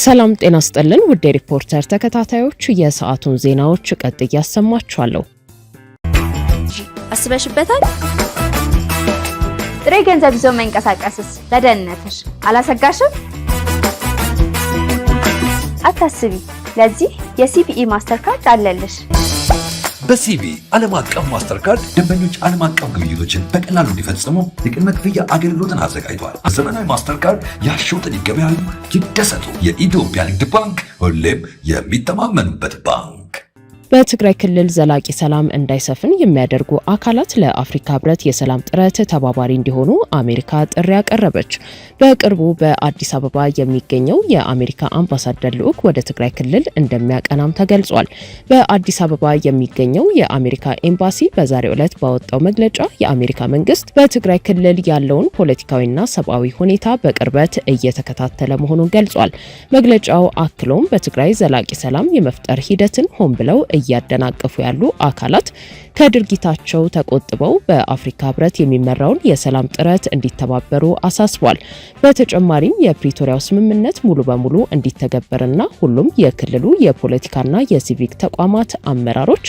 ሰላም ጤና ይስጥልን ውድ ሪፖርተር ተከታታዮች የሰዓቱን ዜናዎች ቀጥዬ ያሰማችኋለሁ። አስበሽበታል? ጥሬ ገንዘብ ይዞ መንቀሳቀስስ ለደህንነትሽ አላሰጋሽም? አታስቢ፣ ለዚህ የሲቢኢ ማስተርካርድ አለልሽ። በሲቢኢ ዓለም አቀፍ ማስተርካርድ ደንበኞች ዓለም አቀፍ ግብይቶችን በቀላሉ እንዲፈጽሙ የቅድመ ክፍያ አገልግሎትን አዘጋጅቷል። ዘመናዊ ማስተርካርድ ያሻዎትን ይገበያዩ፣ ይደሰቱ። የኢትዮጵያ ንግድ ባንክ ሁሌም የሚተማመኑበት ባንክ። በትግራይ ክልል ዘላቂ ሰላም እንዳይሰፍን የሚያደርጉ አካላት ለአፍሪካ ህብረት የሰላም ጥረት ተባባሪ እንዲሆኑ አሜሪካ ጥሪ ያቀረበች። በቅርቡ በአዲስ አበባ የሚገኘው የአሜሪካ አምባሳደር ልዑክ ወደ ትግራይ ክልል እንደሚያቀናም ተገልጿል። በአዲስ አበባ የሚገኘው የአሜሪካ ኤምባሲ በዛሬው ዕለት ባወጣው መግለጫ የአሜሪካ መንግስት በትግራይ ክልል ያለውን ፖለቲካዊና ሰብአዊ ሁኔታ በቅርበት እየተከታተለ መሆኑን ገልጿል። መግለጫው አክሎም በትግራይ ዘላቂ ሰላም የመፍጠር ሂደትን ሆን ብለው እያደናቀፉ ያሉ አካላት ከድርጊታቸው ተቆጥበው በአፍሪካ ህብረት የሚመራውን የሰላም ጥረት እንዲተባበሩ አሳስቧል። በተጨማሪም የፕሪቶሪያው ስምምነት ሙሉ በሙሉ እንዲተገበርና ሁሉም የክልሉ የፖለቲካና የሲቪክ ተቋማት አመራሮች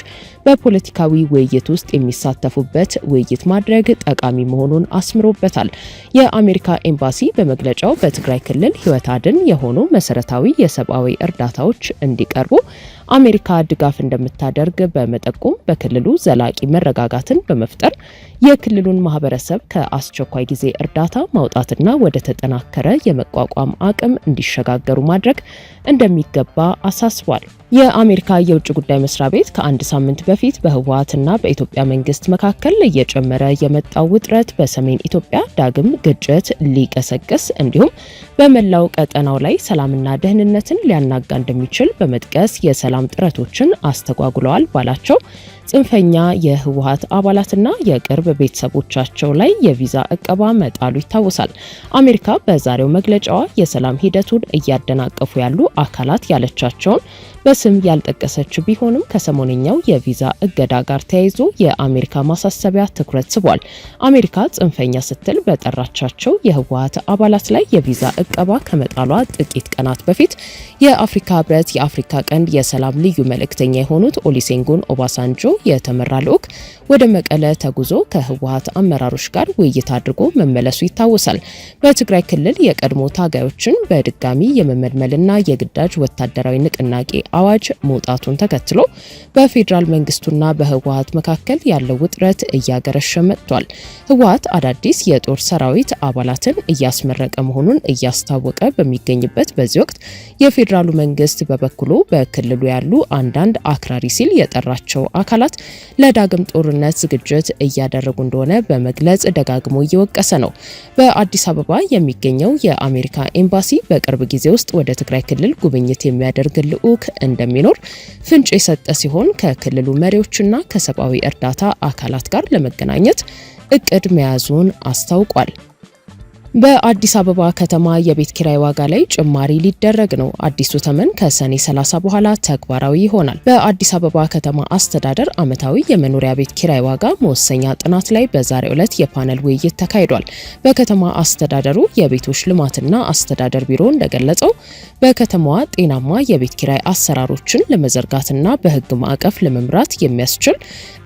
በፖለቲካዊ ውይይት ውስጥ የሚሳተፉበት ውይይት ማድረግ ጠቃሚ መሆኑን አስምሮበታል። የአሜሪካ ኤምባሲ በመግለጫው በትግራይ ክልል ህይወት አድን የሆኑ መሰረታዊ የሰብአዊ እርዳታዎች እንዲቀርቡ አሜሪካ ድጋፍ እንደምታደርግ በመጠቆም በክልሉ ዘላቂ መረጋጋትን በመፍጠር የክልሉን ማህበረሰብ ከአስቸኳይ ጊዜ እርዳታ ማውጣትና ወደ ተጠናከረ የመቋቋም አቅም እንዲሸጋገሩ ማድረግ እንደሚገባ አሳስቧል። የአሜሪካ የውጭ ጉዳይ መስሪያ ቤት ከአንድ ሳምንት በፊት በህወሓትና በኢትዮጵያ መንግስት መካከል እየጨመረ የመጣው ውጥረት በሰሜን ኢትዮጵያ ዳግም ግጭት ሊቀሰቅስ እንዲሁም በመላው ቀጠናው ላይ ሰላምና ደህንነትን ሊያናጋ እንደሚችል በመጥቀስ የሰላም ጥረቶችን አስተጓጉለዋል ባላቸው ጽንፈኛ የህወሓት አባላትና የቅርብ ቤተሰቦቻቸው ላይ የቪዛ እቀባ መጣሉ ይታወሳል። አሜሪካ በዛሬው መግለጫዋ የሰላም ሂደቱን እያደናቀፉ ያሉ አካላት ያለቻቸውን በስም ያልጠቀሰች ቢሆንም ከሰሞነኛው የቪዛ እገዳ ጋር ተያይዞ የአሜሪካ ማሳሰቢያ ትኩረት ስቧል። አሜሪካ ጽንፈኛ ስትል በጠራቻቸው የህወሓት አባላት ላይ የቪዛ እቀባ ከመጣሏ ጥቂት ቀናት በፊት የአፍሪካ ህብረት የአፍሪካ ቀንድ የሰላም ልዩ መልእክተኛ የሆኑት ኦሉሴጉን ኦባሳንጆ የተመራ ልዑክ ወደ መቀለ ተጉዞ ከህወሓት አመራሮች ጋር ውይይት አድርጎ መመለሱ ይታወሳል። በትግራይ ክልል የቀድሞ ታጋዮችን በድጋሚ የመመልመልና የግዳጅ ወታደራዊ ንቅናቄ አዋጅ መውጣቱን ተከትሎ በፌዴራል መንግስቱና በህወሓት መካከል ያለው ውጥረት እያገረሸ መጥቷል። ህወሓት አዳዲስ የጦር ሰራዊት አባላትን እያስመረቀ መሆኑን እያስታወቀ በሚገኝበት በዚህ ወቅት የፌዴራሉ መንግስት በበኩሉ በክልሉ ያሉ አንዳንድ አክራሪ ሲል የጠራቸው አካላት ለዳግም ጦርነት ዝግጅት እያደረጉ እንደሆነ በመግለጽ ደጋግሞ እየወቀሰ ነው። በአዲስ አበባ የሚገኘው የአሜሪካ ኤምባሲ በቅርብ ጊዜ ውስጥ ወደ ትግራይ ክልል ጉብኝት የሚያደርግ ልዑክ እንደሚኖር ፍንጭ የሰጠ ሲሆን ከክልሉ መሪዎችና ከሰብአዊ እርዳታ አካላት ጋር ለመገናኘት እቅድ መያዙን አስታውቋል። በአዲስ አበባ ከተማ የቤት ኪራይ ዋጋ ላይ ጭማሪ ሊደረግ ነው። አዲሱ ተመን ከሰኔ 30 በኋላ ተግባራዊ ይሆናል። በአዲስ አበባ ከተማ አስተዳደር ዓመታዊ የመኖሪያ ቤት ኪራይ ዋጋ መወሰኛ ጥናት ላይ በዛሬው ዕለት የፓነል ውይይት ተካሂዷል። በከተማ አስተዳደሩ የቤቶች ልማትና አስተዳደር ቢሮ እንደገለጸው በከተማዋ ጤናማ የቤት ኪራይ አሰራሮችን ለመዘርጋትና በህግ ማዕቀፍ ለመምራት የሚያስችል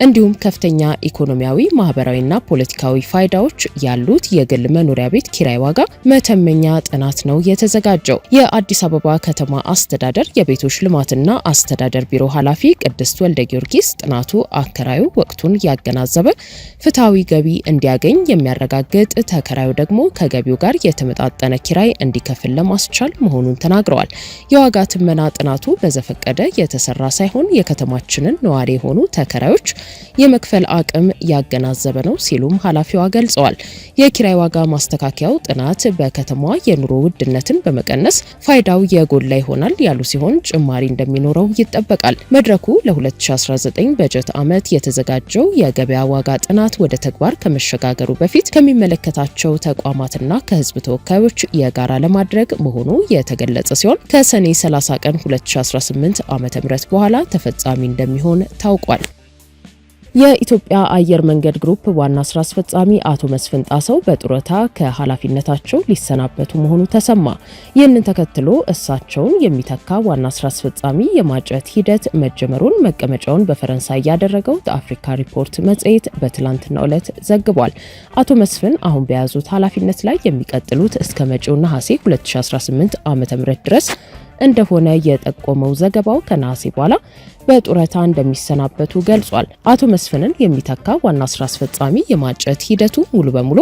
እንዲሁም ከፍተኛ ኢኮኖሚያዊ፣ ማህበራዊና ፖለቲካዊ ፋይዳዎች ያሉት የግል መኖሪያ ቤት ኪራይ ዋጋ መተመኛ ጥናት ነው የተዘጋጀው። የአዲስ አበባ ከተማ አስተዳደር የቤቶች ልማትና አስተዳደር ቢሮ ኃላፊ ቅድስት ወልደ ጊዮርጊስ ጥናቱ አከራዩ ወቅቱን ያገናዘበ ፍትሐዊ ገቢ እንዲያገኝ የሚያረጋግጥ፣ ተከራዩ ደግሞ ከገቢው ጋር የተመጣጠነ ኪራይ እንዲከፍል ለማስቻል መሆኑን ተናግረዋል። የዋጋ ትመና ጥናቱ በዘፈቀደ የተሰራ ሳይሆን የከተማችንን ነዋሪ የሆኑ ተከራዮች የመክፈል አቅም ያገናዘበ ነው ሲሉም ኃላፊዋ ገልጸዋል። የኪራይ ዋጋ ማስተካከያ ጥናት በከተማዋ የኑሮ ውድነትን በመቀነስ ፋይዳው የጎላ ይሆናል ያሉ ሲሆን ጭማሪ እንደሚኖረው ይጠበቃል። መድረኩ ለ2019 በጀት ዓመት የተዘጋጀው የገበያ ዋጋ ጥናት ወደ ተግባር ከመሸጋገሩ በፊት ከሚመለከታቸው ተቋማትና ከህዝብ ተወካዮች የጋራ ለማድረግ መሆኑ የተገለጸ ሲሆን ከሰኔ 30 ቀን 2018 ዓ.ም በኋላ ተፈጻሚ እንደሚሆን ታውቋል። የኢትዮጵያ አየር መንገድ ግሩፕ ዋና ስራ አስፈጻሚ አቶ መስፍን ጣሰው በጡረታ ከኃላፊነታቸው ሊሰናበቱ መሆኑ ተሰማ። ይህንን ተከትሎ እሳቸውን የሚተካ ዋና ስራ አስፈጻሚ የማጨት ሂደት መጀመሩን መቀመጫውን በፈረንሳይ ያደረገው አፍሪካ ሪፖርት መጽሔት በትላንትናው ዕለት ዘግቧል። አቶ መስፍን አሁን በያዙት ኃላፊነት ላይ የሚቀጥሉት እስከ መጪው ነሐሴ 2018 ዓ.ም ድረስ እንደሆነ የጠቆመው ዘገባው ከነሐሴ በኋላ በጡረታ እንደሚሰናበቱ ገልጿል። አቶ መስፍንን የሚተካ ዋና ስራ አስፈጻሚ የማጨት ሂደቱ ሙሉ በሙሉ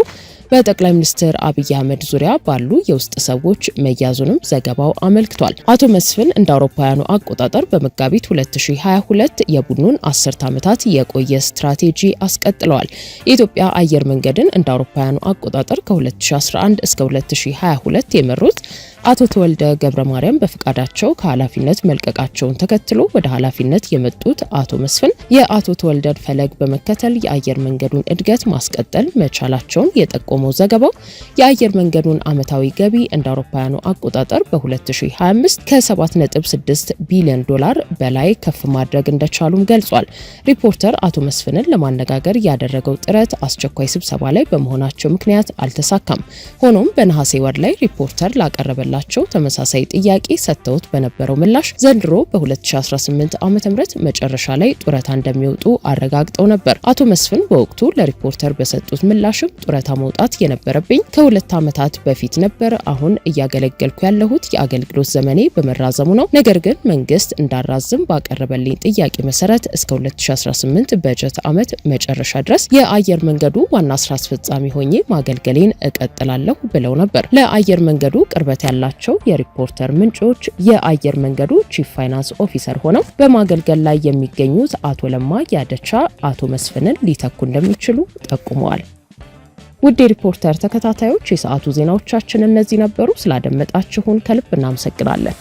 በጠቅላይ ሚኒስትር አብይ አህመድ ዙሪያ ባሉ የውስጥ ሰዎች መያዙንም ዘገባው አመልክቷል። አቶ መስፍን እንደ አውሮፓውያኑ አቆጣጠር በመጋቢት 2022 የቡድኑን 10 ዓመታት የቆየ ስትራቴጂ አስቀጥለዋል። የኢትዮጵያ አየር መንገድን እንደ አውሮፓውያኑ አቆጣጠር ከ2011 እስከ 2022 የመሩት አቶ ተወልደ ገብረ ማርያም በፍቃዳቸው ከኃላፊነት መልቀቃቸውን ተከትሎ ወደ ኃላፊነት የመጡት አቶ መስፍን የአቶ ተወልደን ፈለግ በመከተል የአየር መንገዱን እድገት ማስቀጠል መቻላቸውን የጠቆመው ዘገባው የአየር መንገዱን ዓመታዊ ገቢ እንደ አውሮፓውያኑ አቆጣጠር በ2025 ከ7.6 ቢሊዮን ዶላር በላይ ከፍ ማድረግ እንደቻሉም ገልጿል። ሪፖርተር አቶ መስፍንን ለማነጋገር ያደረገው ጥረት አስቸኳይ ስብሰባ ላይ በመሆናቸው ምክንያት አልተሳካም። ሆኖም በነሐሴ ወር ላይ ሪፖርተር ላቀረበላቸው ተመሳሳይ ጥያቄ ሰጥተውት በነበረው ምላሽ ዘንድሮ በ2018 ዓ.ም መጨረሻ ላይ ጡረታ እንደሚወጡ አረጋግጠው ነበር። አቶ መስፍን በወቅቱ ለሪፖርተር በሰጡት ምላሽም ጡረታ መውጣት የነበረብኝ ከ2 ዓመታት በፊት ነበር። አሁን እያገለገልኩ ያለሁት የአገልግሎት ዘመኔ በመራዘሙ ነው። ነገር ግን መንግስት እንዳራዝም ባቀረበልኝ ጥያቄ መሰረት እስከ 2018 በጀት ዓመት መጨረሻ ድረስ የአየር መንገዱ ዋና ስራ አስፈጻሚ ሆኜ ማገልገሌን እቀጥላለሁ ብለው ነበር። ለአየር መንገዱ ቅርበት ያላቸው የሪፖርተር ምንጮች የአየር መንገዱ ቺፍ ፋይናንስ ኦፊሰር ሆነው በማገልገል ላይ የሚገኙት አቶ ለማ ያደቻ አቶ መስፍንን ሊተኩ እንደሚችሉ ጠቁመዋል። ውድ የሪፖርተር ተከታታዮች የሰዓቱ ዜናዎቻችን እነዚህ ነበሩ። ስላደመጣችሁን ከልብ እናመሰግናለን።